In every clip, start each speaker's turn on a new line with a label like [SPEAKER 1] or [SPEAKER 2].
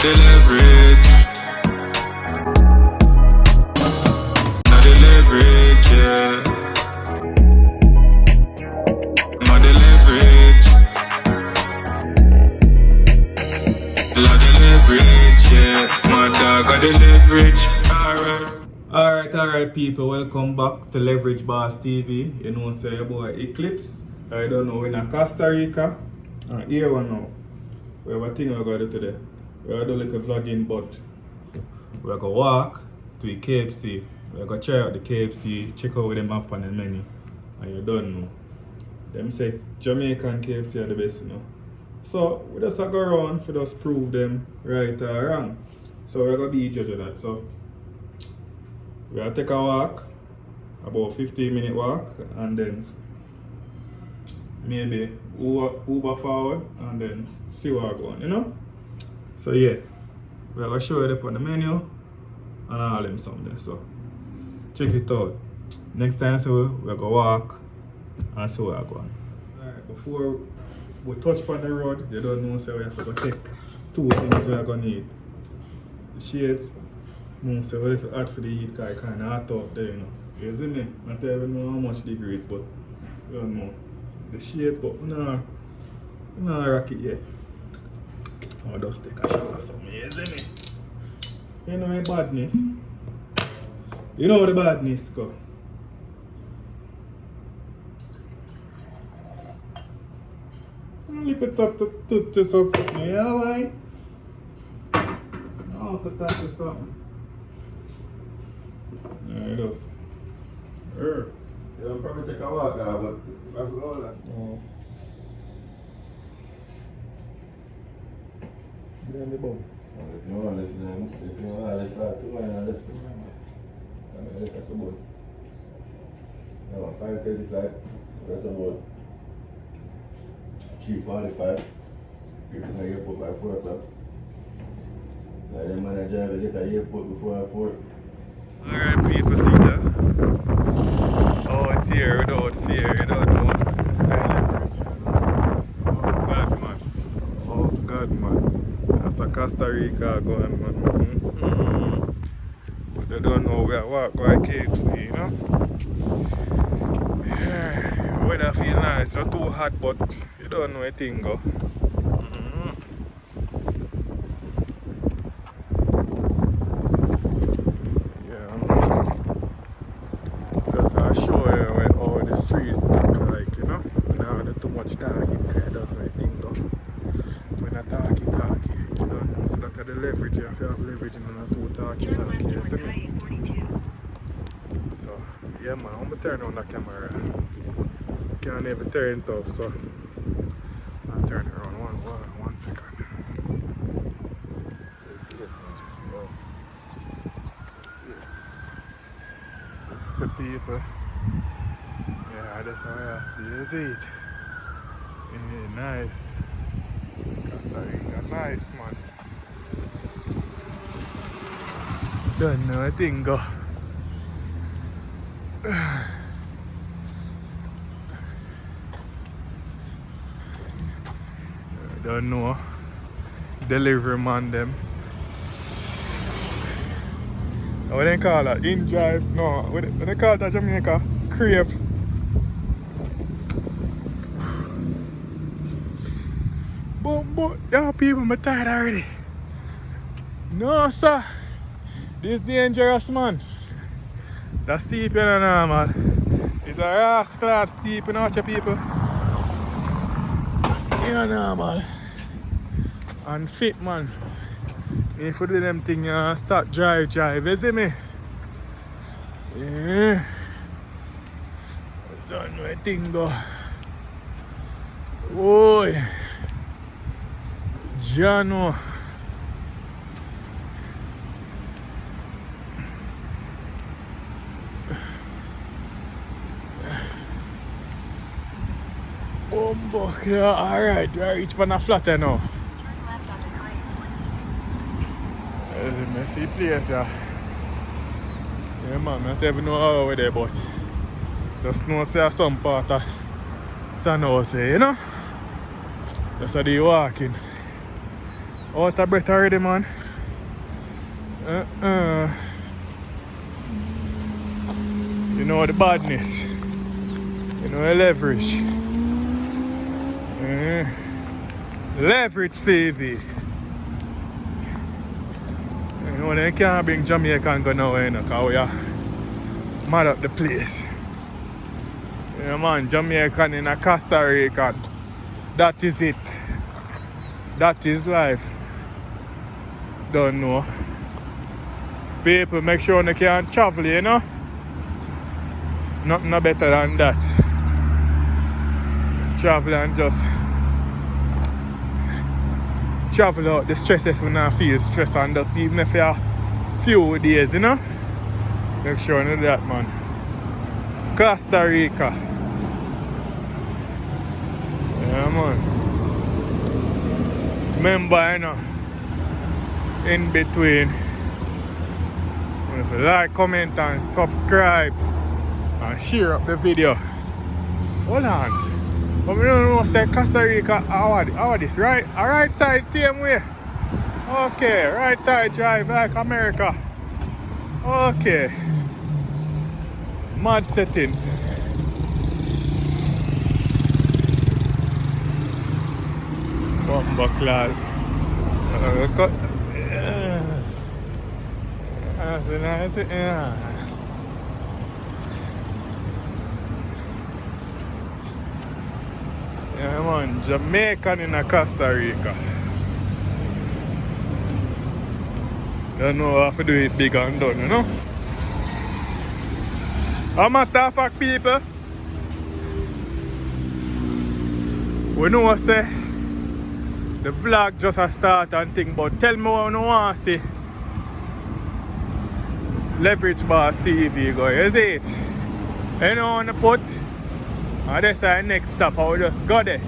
[SPEAKER 1] the leverage. Not the leverage, yeah. Not the leverage. Not the leverage, yeah. My dog got the leverage. Alright, people. Welcome back to Leverage Boss TV. You know, say your boy Eclipse. I don't know, in a Costa Rica. Here one now. We have a thing we're going to do today. We're going to do a little vlogging, but we're going to walk to the KFC. We're going to try out the KFC, check out what them have on the menu. And you don't know. Them say Jamaican KFC are the best, you know. So we just go around for just prove them right or wrong. So we're going to be judge of that. So we're going to take a walk, about 15-minute walk, and then maybe Uber forward and then see what I'm going, you know? So yeah, we're going to show you on the menu and all them something. So check it out. Next time, so we're going to walk and see what I'm going. Alright, before we touch on the road, you don't know, so we have to go take two things we're going to need. The shades, no, so we have to add for the heat because I kind of hot out there, you know. You see me? Not even know how much degrees, but you don't know. The shade, but no rock it yet. I'll just take a shot or something, you see me? You know the badness. You know the badness go. Look at that to something, yeah, like? I'll put that to something. There it is.
[SPEAKER 2] Yeah, I'll probably take a walk now, but if I forgot that.
[SPEAKER 1] Oh. Get on the bones.
[SPEAKER 2] If you want to listen, if you want to listen, too many listen. That's a boat. No, 5:30 flight. That's a boat. 3:45. Get to the airport by 4 o'clock. Like the manager will get to the airport before 4.
[SPEAKER 1] Alright, people, see that? Out here without fear, without no Oh God, man. That's a Costa Rica going, man. But they don't know where I walk by KFC, you know? Yeah, weather feel nice, not too hot, but you don't know a thing go. Leverage, you have to have leverage and not too talky, you see me? So, yeah man, I'm going to turn on the camera. Can't never turn it off, so I'll turn it around one second. The people, yeah, that's how I stay, see it? Yeah, nice. Costa Rica, nice man. Don't know a thing go. Don't know. Delivery man them. What they call that? In drive? No, what they call that Jamaica? Crave. But yeah, people, I'm tired already. No sir. This dangerous man. That's steep, you know, man. It's a rascal steep, you know, watch your people. You know, man. And fit, man. If you do them things, start drive, you see me? Yeah. I don't know a thing, though. Boy. Jano. Yeah, alright, we are reach on a flat now. It's a messy place, yeah. Yeah man, I don't even know how we're there, but just know say some part of San Jose, you know? Just a day walking. Out of breath already, man. You know the badness. You know the leverage. Leverage TV. You know they can't bring Jamaican go nowhere, you know, because we are mad up the place. Yeah man, Jamaican in a Costa Rica. That is it. That is life. Don't know. People make sure they can travel, you know. Nothing no better than that. Travel and just travel out the stress if you not feel stress, and just even if you are few days, you know. Make sure you do that, man. Costa Rica. Yeah man. Remember, you know, in between, if you like, comment and subscribe and share up the video. Hold on. But we don't know say Costa Rica how this, right? A right side same way. Okay, right side drive like America. Okay. Mad settings. Bumper clad. That's a nice, yeah. Yeah man, Jamaican in a Costa Rica. Don't know how to do it big and done, you know? A matter of fact, people, we know say the vlog just a start and thing, but tell me what you want to see Leverage Boss TV go, is it? You know on the put? And that's our next stop, I will just go there.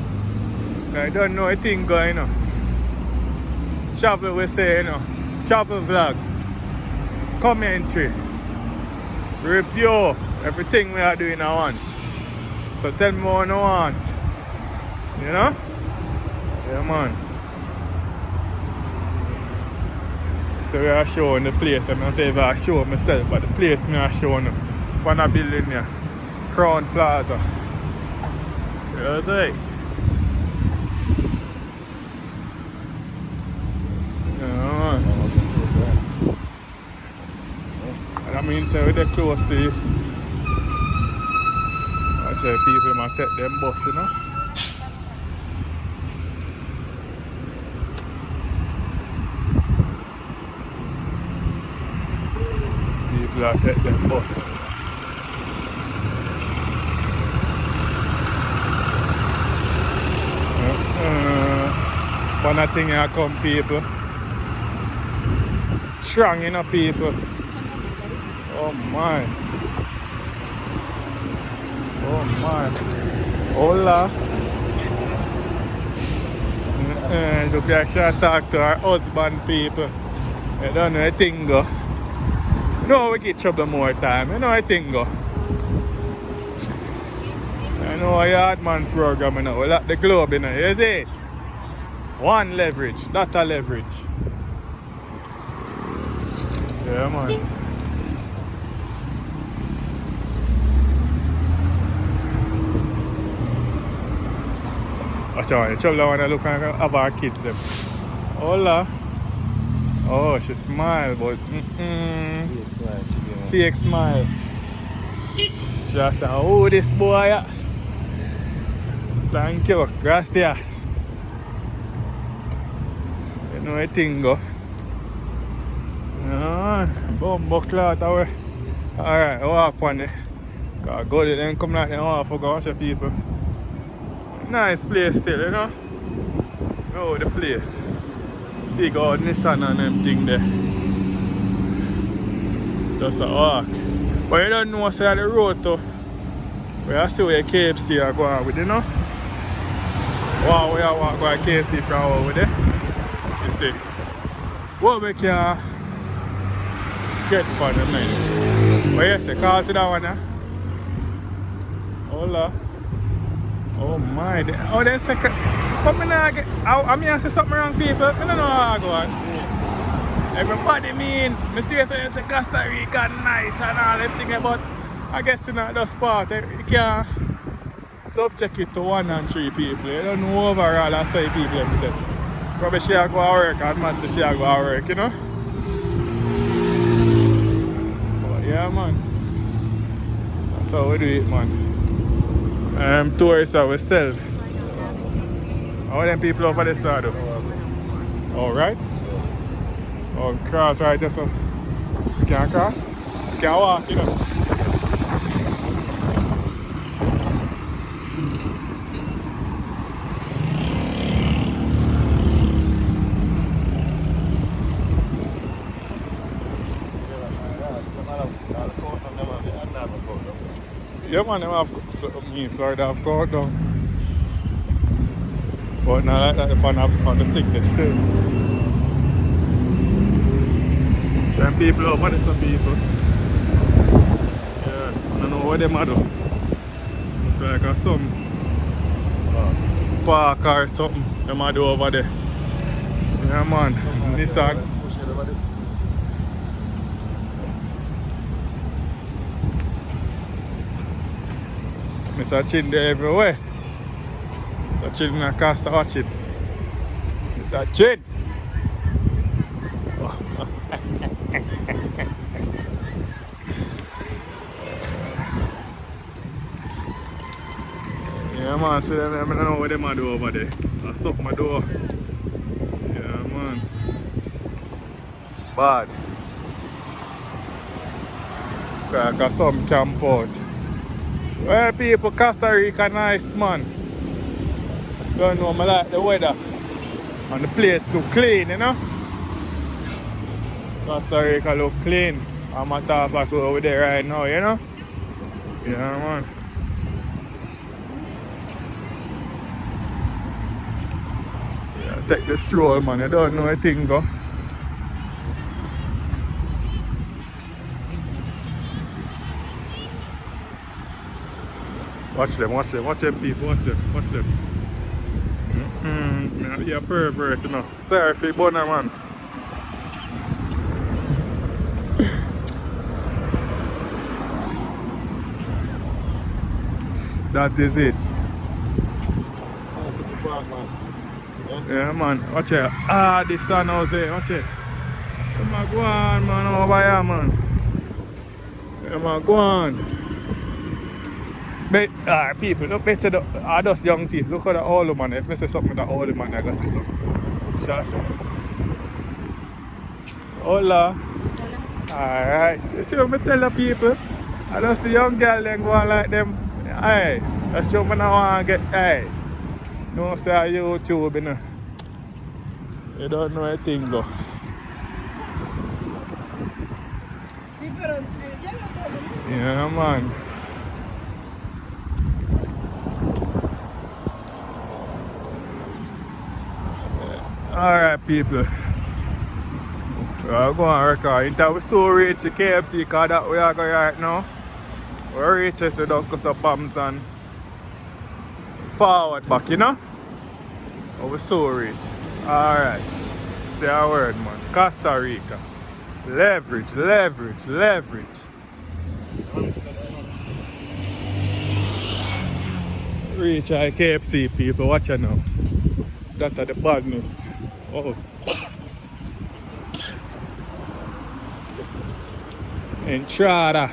[SPEAKER 1] I don't know a thing going on. Travel we say, you know. Travel vlog. Commentary. Review. Everything we are doing at once. So tell me what you want. You know? Yeah man. So we are showing the place. I'm not even showing myself, but the place we are showing one a building here. Crown Plaza. That's right. Yeah. And I mean, so they're close to you. Actually, people might take them bus, you know. People are take them bus. One thing I come people. Strong enough people. Oh my. Oh my. Hola. Look like she talk to her husband people. I don't know a thing go. You know we get trouble more time. You know a thing go. I know a yard man program, you know. We like the globe, you know. You see it? One leverage, that's a leverage. Yeah man. Watch out, the trouble when I look and have our kids them. Hola. Oh, she smile, but fake smile. She just say, oh this boy. Thank you, gracias. You know a thing go. Bumbo cloth away. Alright, walk on it. Cause go there and come like them off for go watch people. Nice place still, you know. Oh the place. Big old Nissan and them thing there. Just a walk. But you don't know say the road to where I see where KFC are going with, you know. Wow, we are walk by KFC from over there. You see. What we can get for the man. But yes, call to that one, Hola. Oh my, oh they second. But me not get, I mean I say something wrong people, I don't know how I go on. Everybody mean, me see you say Costa Rica nice and all them things, but I guess in those part, you can't subject it to 1 and 3 people. You don't know overall that's how people them say. Probably she a go to work and man say she a go to work, you know? But yeah man, that's how we do it man. Tourists ourselves. How them people over there start though? Alright? Oh, cross right there so you can't cross? You can't walk, you know? Yeah man, them have Florida have court down. But not like that on the thickness still. Some people over there, some people. Yeah, I don't know what they do. Look like some park or something they do over there. Yeah man, Nissan. Mr. Chin there everywhere. Mr. Chin in a Costa watching. Mr. Chin! Yeah man, see them, I don't know what they do over there. I suck my door. Yeah man. Bad. Like some camp out. Well people, Costa Rica nice man. Don't know, I like the weather. And the place look clean, you know? Costa Rica look clean. I'm at top of over there right now, you know? Yeah man. Yeah, take the stroll man, you don't know a thing go. Watch them people, watch them. You're a pervert, you know. Sorry for bunner man. That is it. Yeah man, watch it. Ah, the sun house there, watch it. Come on, go on man, over here man. Come on, go on. But, people, look, better are those young people. Look at the old man. If I say something with the old man, I gotta say something. Shall I say? Hola. Alright. You see what I tell the people? I don't see young girl then go on like them. Hey, that's what I want to get. Hey. Don't say on YouTube, you know. You don't know a thing though. Yeah, man. Alright, people. We're going to record. Until we still reach the KFC because that we are going right now. We're reaching to Costa Palms and forward back, you know? But we still reach. Alright. Say a word, man. Costa Rica. Leverage. Reach our KFC, people. Watch it now. That's the badness. Oh. Entrada.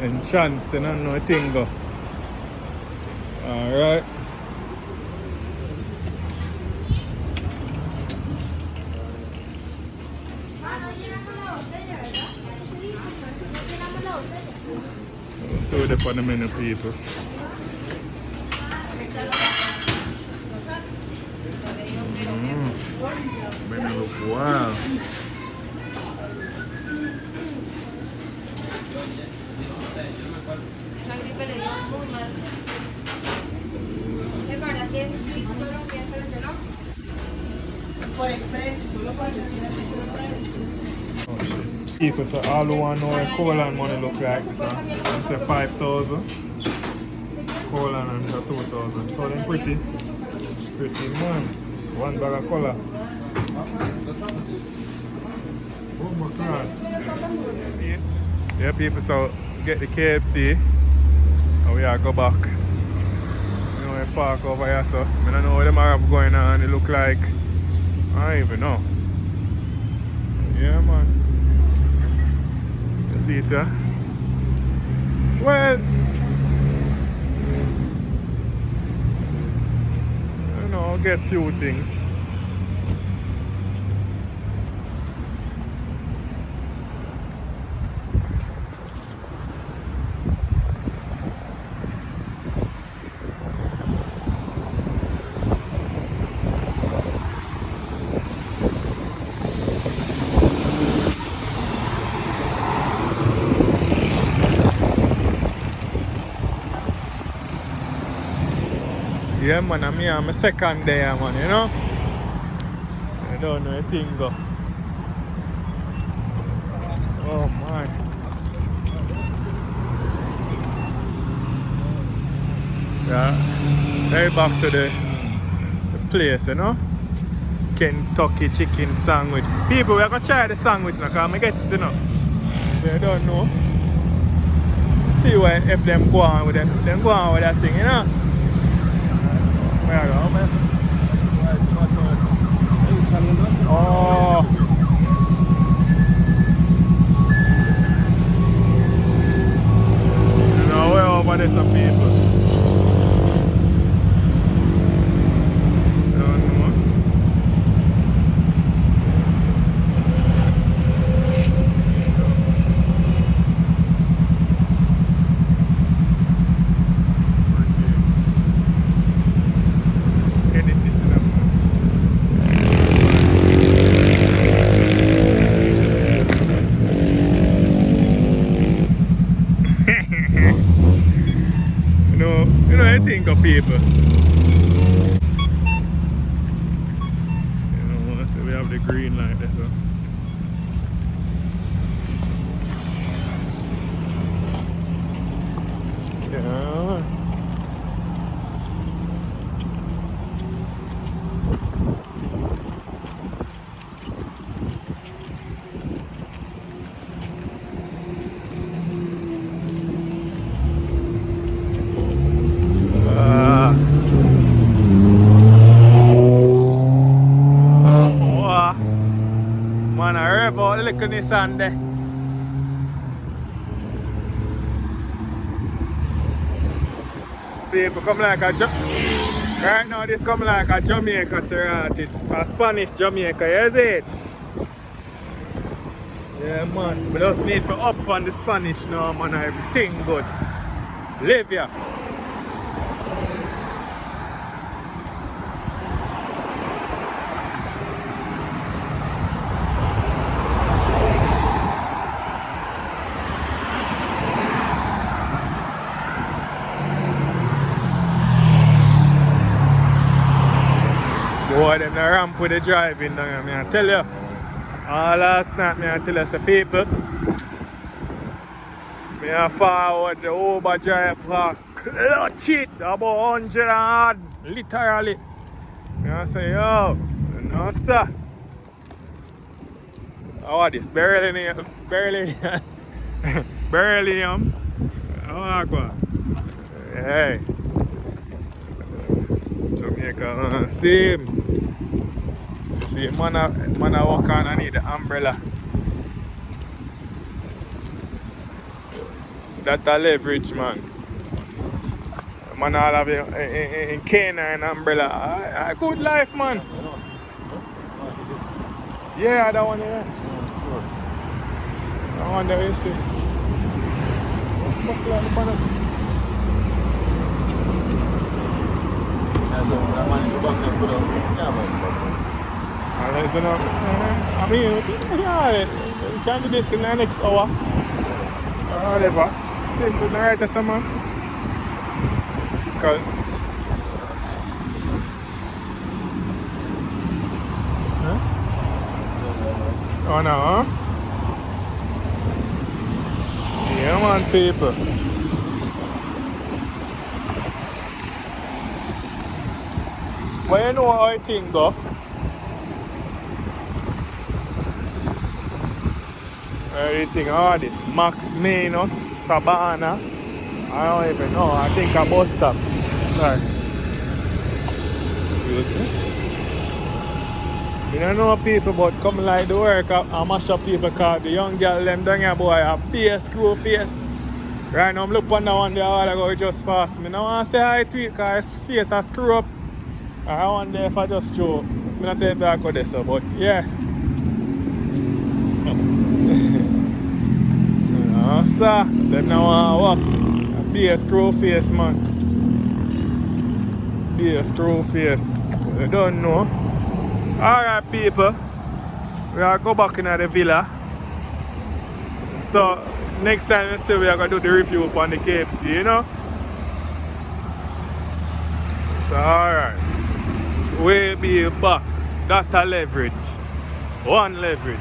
[SPEAKER 1] Entrance, you don't know a thing go. Alright. So they're on the menu, people. Menu look wow.
[SPEAKER 3] Por express,
[SPEAKER 1] Oh shit. People say all who want to know what Colan money look like, so I'm say 5,000. Poland and for 2000. So they're pretty. Pretty man. One bag of color. Oh my god. Yeah, people, so get the KFC and we are go back. You know, we park over here, so I don't know what them have going on. It look like, I don't even know. Yeah, man. You see it, well, you know, get few things. Yeah, man, I'm here on my second day, man, you know? I don't know a thing go. Oh, man. Yeah, very back to the place, you know? Kentucky chicken sandwich. People, we're gonna try the sandwich now, because I get it, you know? They don't know. See where if them go on with them go on with that thing, you know? Where I go, man? Oh. You know, we're over there some people. Don't know. Edit this in a you know, I think of people. You know, so we have the green light there, so. Yeah. Wow. Man, I rev out the little Nissan there. People come like a right now this come like a Jamaica to it's a Spanish Jamaica, you see it? Yeah, man. We just need to up on the Spanish now, man. Everything good. Live here. Boy, them the ramp with the driving down here, I tell you. All last night, I tell you, some people. I forward the overdrive for clutch it about 100 hard, literally. I say, yo, no sir. Oh, this beryllium. Beryllium. Oh, go on. Hey. Jamaica, see him. You see, man, I walk on, I need the umbrella. That's a leverage, man. Man, all have in Kenya and umbrella. A good life, man. Yeah, that one, yeah. I wonder what you see. I mean, yeah, we can do this in the next hour. Or whatever. Simple, right, as a man. Because. Huh? Oh, no, huh? Yeah, man, people. But you know how I think go. Everything, all this. Max Minus, Sabana. I don't even know. I think I bus stop. Sorry. Excuse me. You don't know people, but come like the work, I mash up people cause the young girl them down here, boy, a face, screw face. Right now, I'm looking on the one there, all I go just fast. I don't want to say hi to it because his face I screw up. I wonder if I just show. I'm not saying if I could this, but yeah. No, sir. Them now want to walk. Be a screw face, man. Be a screw face. You don't know. Alright, people. We are go back in the villa. So, next time we see we are going to do the review upon the KFC, you know? So, alright. We'll be back. That's a leverage. One leverage.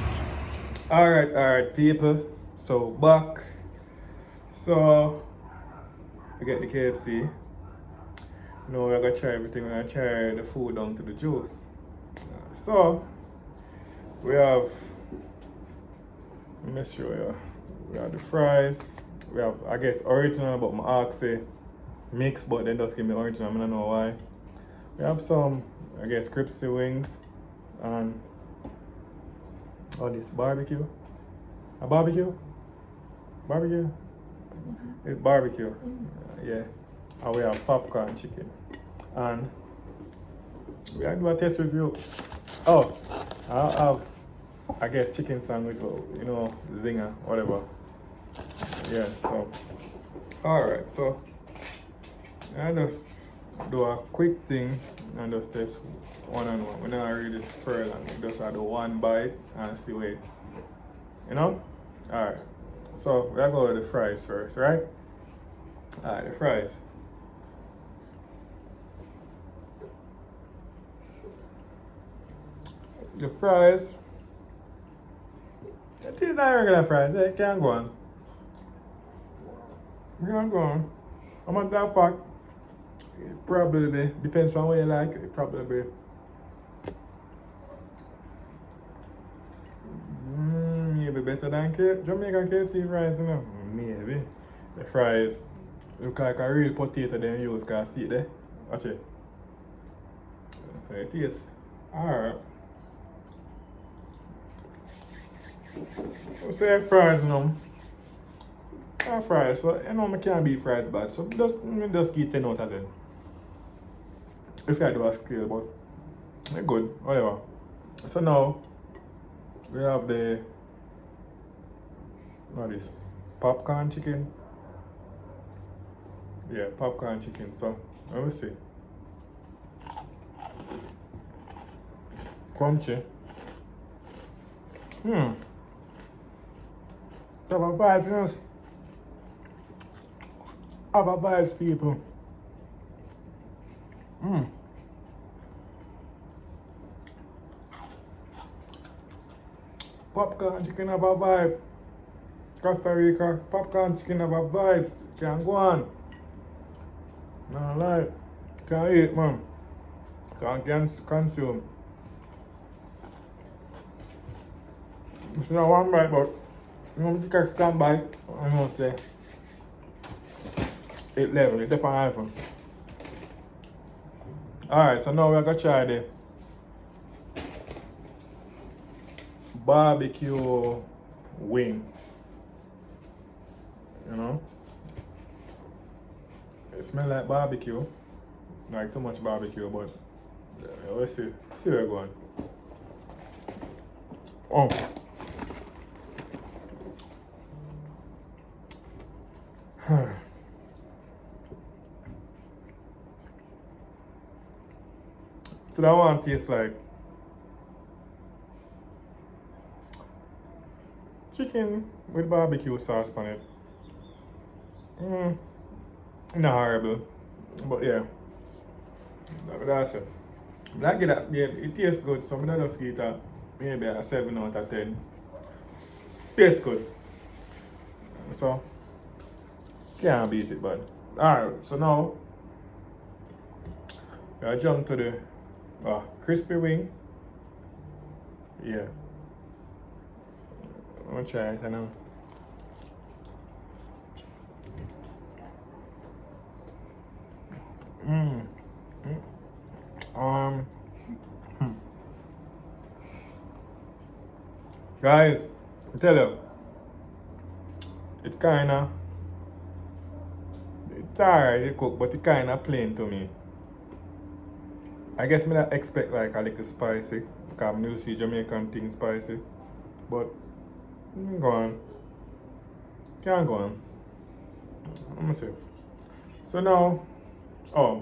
[SPEAKER 1] Alright, people. So, back. So, we get the KFC. You know, we're going to try everything. We're going to try the food down to the juice. So, we have, let me show you. We have the fries. We have, I guess, original, but my ask say mix, but then just give me original. I don't know why. We have some, I guess, crispy wings and all this barbecue. A barbecue? Barbecue? It's barbecue. Yeah. And we have popcorn chicken. And we are doing a test review. Oh, I have, I guess, chicken sandwich, you know, zinger, whatever. Yeah, so. Alright, so I just do a quick thing and just test one on one. We're not really pearl and just do one bite and see what, you know? Alright, so we're going to go with the fries first, right? Alright, the fries. The fries, it is not regular fries, it can't go on. You can't go on. I'm not that fact. It probably depends on what you like, it probably maybe better than Jamaican KFC fries, you know? Maybe. The fries look like a real potato they use, because I see it there. Watch it. So it is. Alright. So say fries now. Fries, so you know I can't be fries bad. So just give 10 out of 10. If I do a scale, but they're good, whatever. So now we have the what is popcorn chicken. Yeah, popcorn chicken. So let me see. Crunchy. Have a vibes, yes. Have a vibes, people. Popcorn chicken have a vibe. Costa Rica, popcorn chicken have a vibes. Can't go on. No lie. Can't eat, man. Can't consume. It's not one bite, but you know, if you can bite, I'm gonna say 8 level, it's up on iPhone. Alright, so now we're gonna try the barbecue wing. You know? It smells like barbecue. Like too much barbecue, but let's see. See where we're going. Oh. So that one tastes like chicken with barbecue sauce on it. Not horrible, but yeah, that's it. But I get that, yeah, it tastes good, so I'm gonna just give it maybe a 7 out of 10. Tastes good. So, can't beat it, but alright, so now I jump to the Oh, crispy wing. Yeah. I'm gonna try it, I know. Mm. Um. Guys, I tell you, it kinda, it's alright, it cook, but it kinda plain to me. I guess me not expect like a little spicy, because I'm used to Jamaican thing spicy. But, go on. Can't go on. Let me see. So now, oh,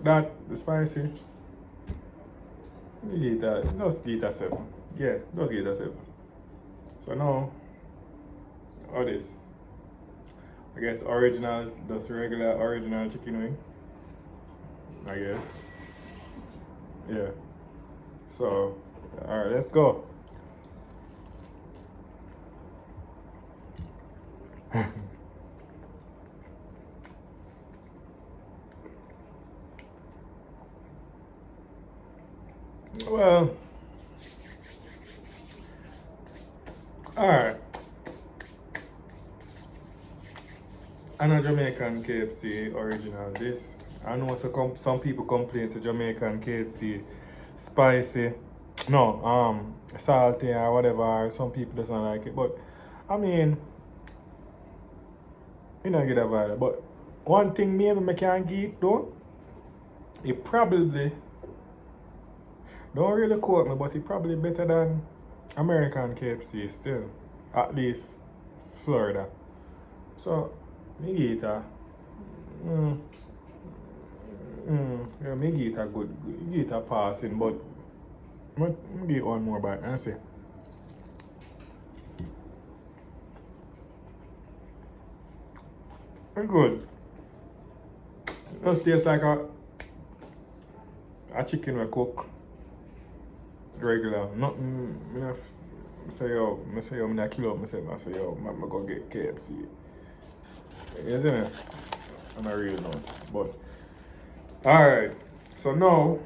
[SPEAKER 1] that, the spicy, you get that, just get that 7. Yeah, just get that 7. So now, all this. I guess original, just regular original chicken wing. I guess. Yeah. So, alright, let's go. Well, alright. I know Jamaican KFC original. This, I know some people complain to Jamaican KFC spicy. No, salty or whatever. Some people doesn't like it. But, I mean, you know, get a vibe. But one thing maybe I can get though, it probably, don't really quote me, but it probably better than American KFC still. At least Florida. So, me get a, yeah, me get a good, get a passing, but me get one more bite and see. It's good. It just tastes like a chicken we cook regular. Nothing, me say yo, me not kill up myself. I say yo, I go get KFC. Isn't it? I'm not really know. But alright. So now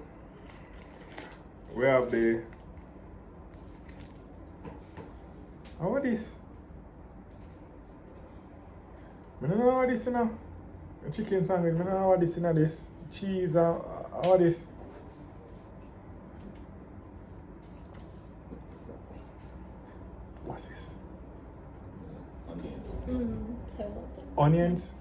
[SPEAKER 1] we have the, how this? I don't know what this is now. A chicken sandwich, I don't know what this is now this. Cheese, how this? What's this? Onions? Onions?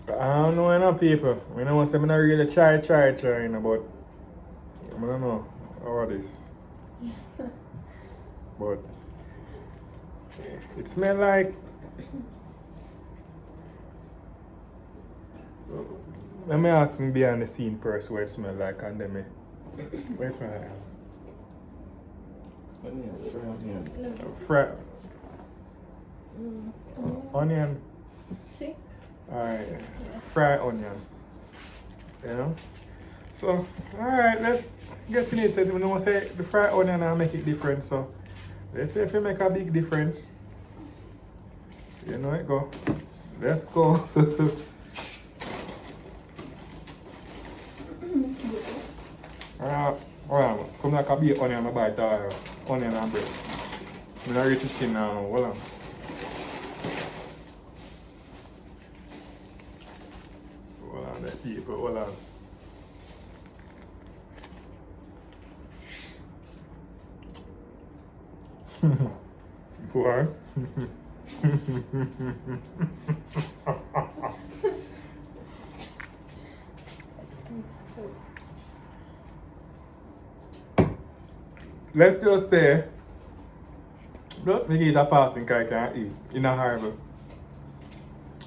[SPEAKER 1] I don't know enough people. I don't want to say I don't really try, you know, but I don't know how this. But it smells like, let me ask me behind the scene person what it smells like and then me. What it smells like?
[SPEAKER 2] Onion,
[SPEAKER 1] Fried onion.
[SPEAKER 3] See?
[SPEAKER 1] Alright, fried onion. You know? So, alright, let's get in it. We know say the fried onion will make it different, so let's see if it make a big difference. You know it go. Let's go. Well, come like a big onion, I buy it onion and bread. I'm not reach chicken now, hold on. Hold on, there people, hold on. What? Let's just say, just make it a passing because I can't eat. It's not horrible.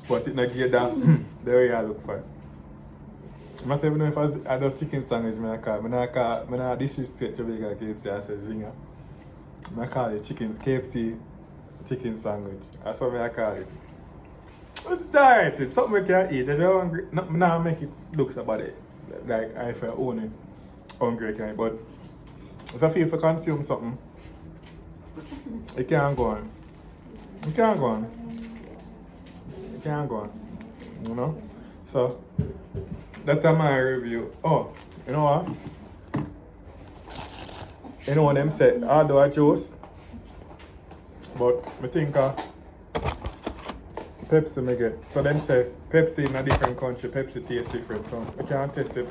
[SPEAKER 1] But it not get that the way I look for. I must even know if I just chicken sandwich, I not disrespect Jamaican KFC, I say zinger. I call it KFC chicken sandwich. That's what I call it. But it's alright, it's something we can eat. If you're hungry, not make it look so bad. Like if you're only hungry, can but if I feel to consume something, it can't go on. It can't go on. It can't go on. You know? So that's my review. Oh, you know what? You know what them said? Although I juice, but I think Pepsi me get. So them say Pepsi in a different country, Pepsi tastes different. So we can test it,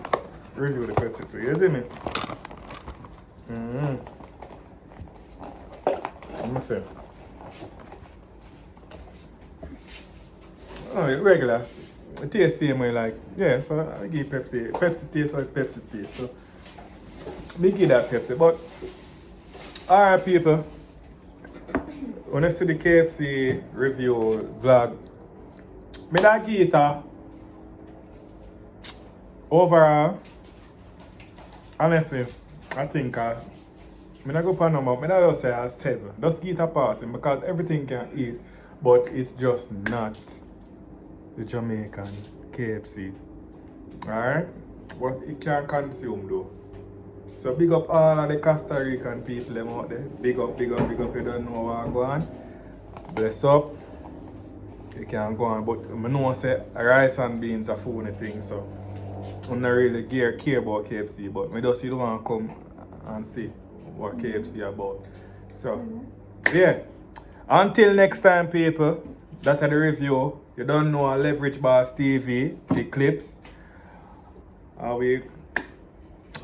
[SPEAKER 1] review the Pepsi too. You see me? Let me see. Oh, regular. It tastes same way like, yeah, so I give Pepsi. Pepsi tastes like Pepsi tastes. So me give that Pepsi. But alright people, when I see the KFC review vlog, me that give it a overall, honestly, I think me not go for number, me not just say a 7. Just give it a passing because everything can eat, but it's just not the Jamaican KFC. Alright? But it can consume though. So big up all of the Costa Rican people them out there. Big up, big up, big up. You don't know what go on. Bless up. You can go on. But I know say rice and beans are food thing, so I'm not really care about KFC, but I just don't want to come and see what KFC about. So yeah. Until next time people, that's the review. You don't know Leverage Boss TV, the clips. We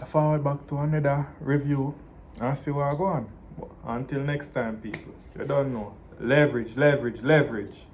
[SPEAKER 1] forward back to another review and see what I go on. Until next time people, you don't know. Leverage, leverage, leverage.